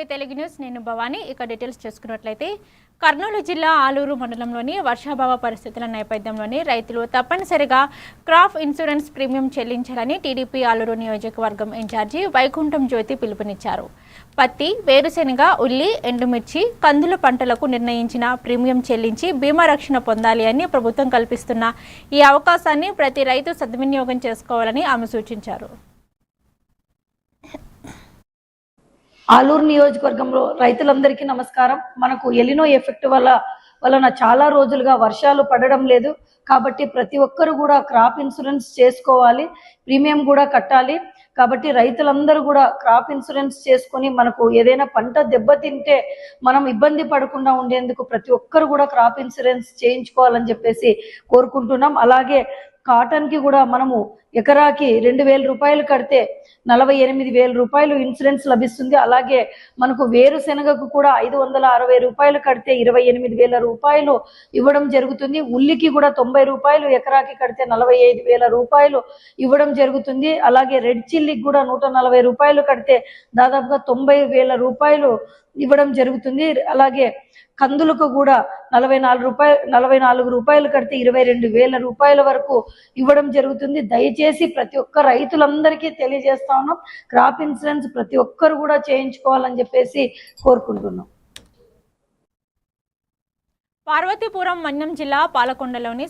TV Telugu news నేను భవాని. ఇక details చూసుకున్నట్లయితే కర్నూలు జిల్లా ఆలూరు మండలంలోని వర్షాభావ పరిస్థితుల నేపథ్యంలోని రైతులు తప్పనిసరిగా క్రాప్ ఇన్సూరెన్స్ ప్రీమియం చెల్లించాలని టీడీపీ ఆలూరు నియోజకవర్గం ఇన్ఛార్జి వైకుంఠం జ్యోతి పిలుపునిచ్చారు. పత్తి, వేరుశెనగ, ఉల్లి, ఎండుమిర్చి, కందుల పంటలకు నిర్ణయించిన ప్రీమియం చెల్లించి బీమా రక్షణ పొందాలి అని ప్రభుత్వం కల్పిస్తున్న ఈ అవకాశాన్ని ప్రతి రైతు సద్వినియోగం చేసుకోవాలని ఆమె సూచించారు. ఆలూరు నియోజకవర్గంలో రైతులందరికీ నమస్కారం. మనకు ఎలినో ఎఫెక్ట్ వలన చాలా రోజులుగా వర్షాలు పడడం లేదు. కాబట్టి ప్రతి ఒక్కరు కూడా క్రాప్ ఇన్సూరెన్స్ చేసుకోవాలి, ప్రీమియం కూడా కట్టాలి. కాబట్టి రైతులందరూ కూడా క్రాప్ ఇన్సూరెన్స్ చేసుకొని మనకు ఏదైనా పంట దెబ్బతింటే మనం ఇబ్బంది పడకుండా ఉండేందుకు ప్రతి ఒక్కరు కూడా క్రాప్ ఇన్సూరెన్స్ చేయించుకోవాలని చెప్పేసి కోరుకుంటున్నాం. అలాగే కాటన్ కి కూడా మనము ఎకరాకి 2,000 రూపాయలు కడితే 48,000 రూపాయలు ఇన్సూరెన్స్ లభిస్తుంది. అలాగే మనకు వేరుశెనగకు కూడా 560 రూపాయలు కడితే 28,000 రూపాయలు ఇవ్వడం జరుగుతుంది. ఉల్లికి కూడా 90 రూపాయలు ఎకరాకి కడితే 45,000 రూపాయలు ఇవ్వడం జరుగుతుంది. అలాగే రెడ్ చిల్లీకి కూడా 140 రూపాయలు కడితే దాదాపుగా 90,000 రూపాయలు ఇవ్వడం జరుగుతుంది. అలాగే కందులకు కూడా 44 రూపాయలు కడితే 22,000 రూపాయల వరకు ఇవ్వడం జరుగుతుంది. దయచేసి ప్రతి ఒక్క రైతులందరికీ తెలియజేస్తా ఉన్నాం, క్రాప్ ఇన్సూరెన్స్ ప్రతి ఒక్కరు కూడా చేయించుకోవాలని చెప్పేసి కోరుకుంటున్నాం. పార్వతీపురం మన్యం జిల్లా పాలకొండలోని